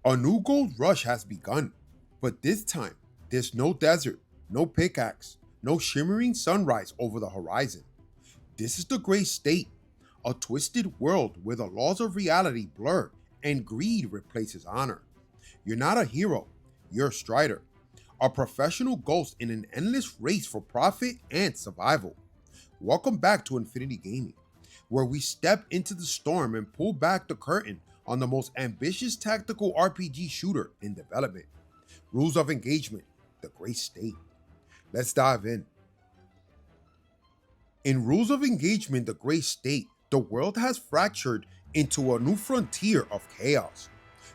A new gold rush has begun, but this time there's no desert, no pickaxe, no shimmering sunrise over the horizon. This is the gray state, a twisted world where the laws of reality blur and greed replaces honor. You're not a hero, you're a strider, a professional ghost in an endless race for profit and survival. Welcome back to Infinity Gaming, where we step into the storm and pull back the curtain on the most ambitious tactical RPG shooter in development. Rules of engagement, the Gray State. Let's dive in. In Rules of Engagement, the Gray State, the world has fractured into a new frontier of chaos.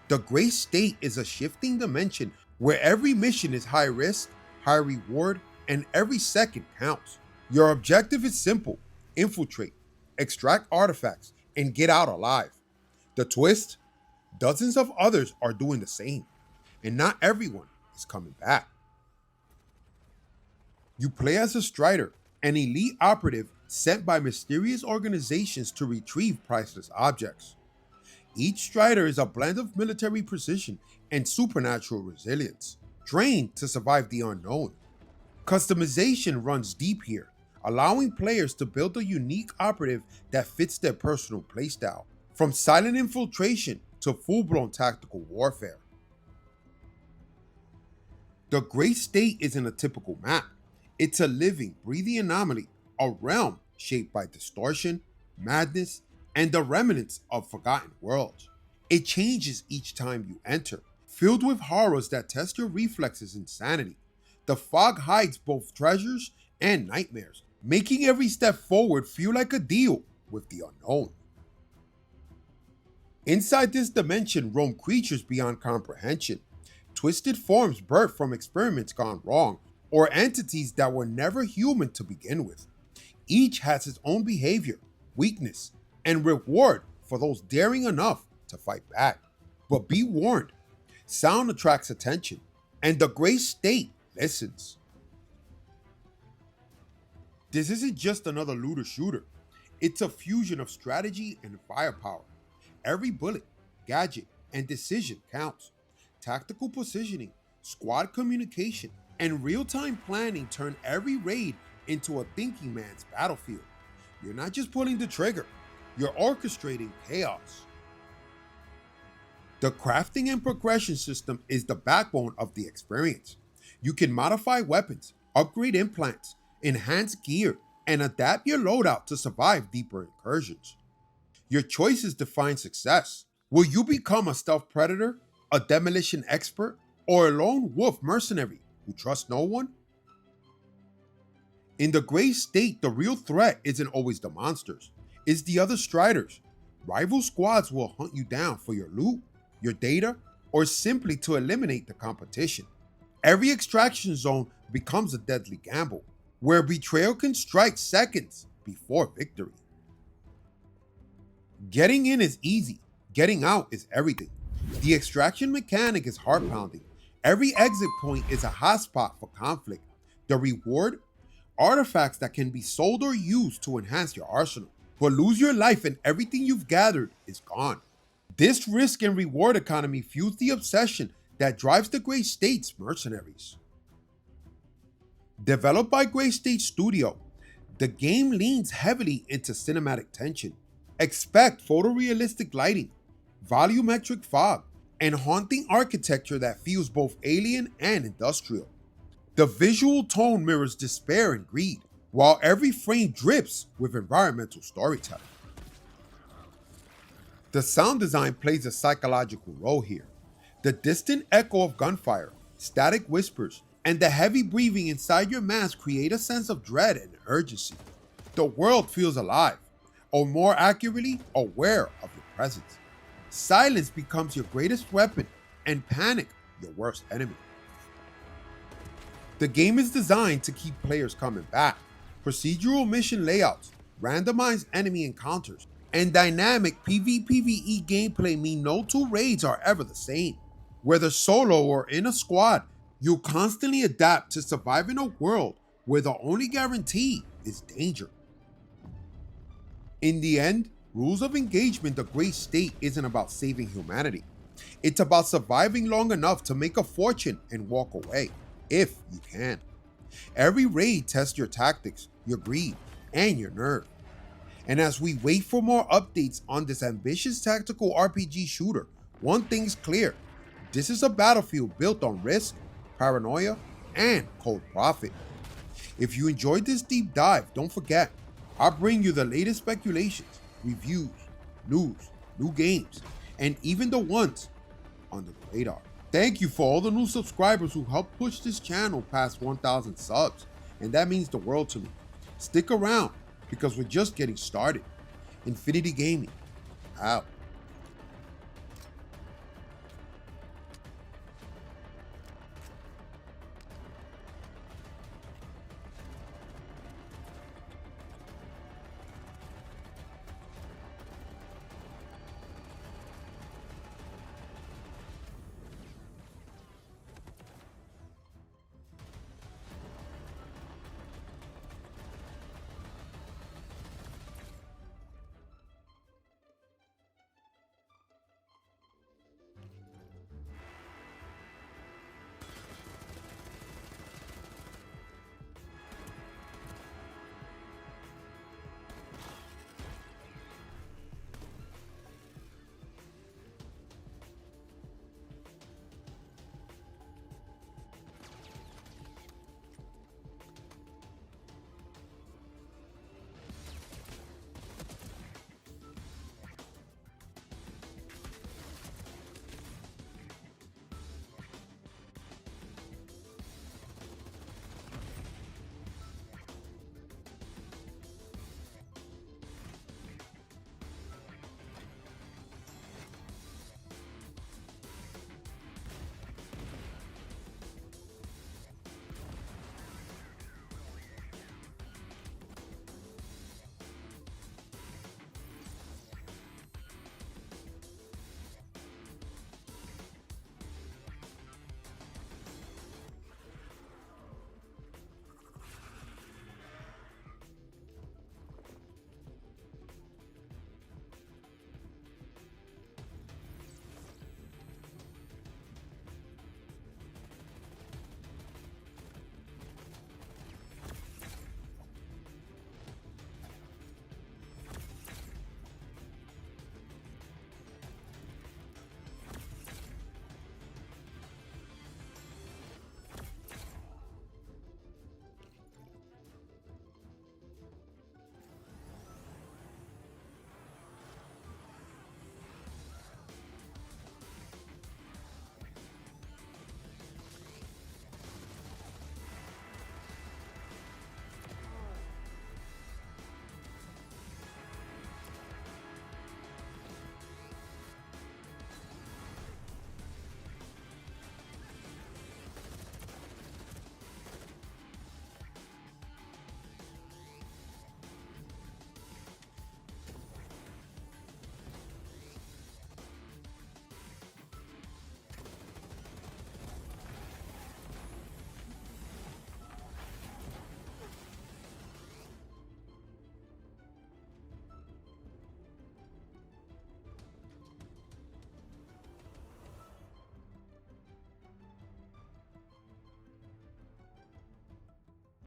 The Gray State is a shifting dimension where every mission is high risk, high reward, and every second counts. Your objective is simple: infiltrate, extract artifacts, and get out alive. The twist? Dozens of others are doing the same, and not everyone is coming back. You play as a strider, an elite operative sent by mysterious organizations to retrieve priceless objects. Each strider is a blend of military precision and supernatural resilience, trained to survive the unknown. Customization runs deep here, allowing players to build a unique operative that fits their personal playstyle, from silent infiltration to full-blown tactical warfare. The Gray State isn't a typical map. It's a living, breathing anomaly, a realm shaped by distortion, madness, and the remnants of forgotten worlds. It changes each time you enter, filled with horrors that test your reflexes and sanity. The fog hides both treasures and nightmares, making every step forward feel like a deal with the unknown. Inside this dimension roam creatures beyond comprehension, twisted forms birthed from experiments gone wrong, or entities that were never human to begin with. Each has its own behavior, weakness, and reward for those daring enough to fight back. But be warned, sound attracts attention, and the Gray State listens. This isn't just another looter shooter, it's a fusion of strategy and firepower. Every bullet, gadget, and decision counts. Tactical positioning, squad communication, and real-time planning turn every raid into a thinking man's battlefield. You're not just pulling the trigger, you're orchestrating chaos. The crafting and progression system is the backbone of the experience. You can modify weapons, upgrade implants, enhance gear, and adapt your loadout to survive deeper incursions. Your choices define success. Will you become a stealth predator, a demolition expert, or a lone wolf mercenary who trusts no one? In the Gray State, the real threat isn't always the monsters, it's the other striders. Rival squads will hunt you down for your loot, your data, or simply to eliminate the competition. Every extraction zone becomes a deadly gamble, where betrayal can strike seconds before victory. Getting in is easy, getting out is everything. The extraction mechanic is heart-pounding. Every exit point is a hotspot for conflict. The reward? Artifacts that can be sold or used to enhance your arsenal. But lose your life and everything you've gathered is gone. This risk and reward economy fuels the obsession that drives the Gray State's mercenaries. Developed by Gray State Studio, the game leans heavily into cinematic tension. Expect photorealistic lighting, volumetric fog, and haunting architecture that feels both alien and industrial. The visual tone mirrors despair and greed, while every frame drips with environmental storytelling. The sound design plays a psychological role here. The distant echo of gunfire, static whispers, and the heavy breathing inside your mask create a sense of dread and urgency. The world feels alive, or more accurately, aware of your presence. Silence becomes your greatest weapon, and panic your worst enemy. The game is designed to keep players coming back. Procedural mission layouts, randomized enemy encounters, and dynamic PvPvE gameplay mean no two raids are ever the same. Whether solo or in a squad, you'll constantly adapt to survive in a world where the only guarantee is danger. In the end, Rules of Engagement, the Gray State isn't about saving humanity. It's about surviving long enough to make a fortune and walk away, if you can. Every raid tests your tactics, your greed, and your nerve. And as we wait for more updates on this ambitious tactical RPG shooter, one thing's clear. This is a battlefield built on risk, paranoia, and cold profit. If you enjoyed this deep dive, don't forget, I'll bring you the latest speculations, reviews, news, new games, and even the ones under the radar. Thank you for all the new subscribers who helped push this channel past 1,000 subs, and that means the world to me. Stick around, because we're just getting started. Infinity Gaming, out.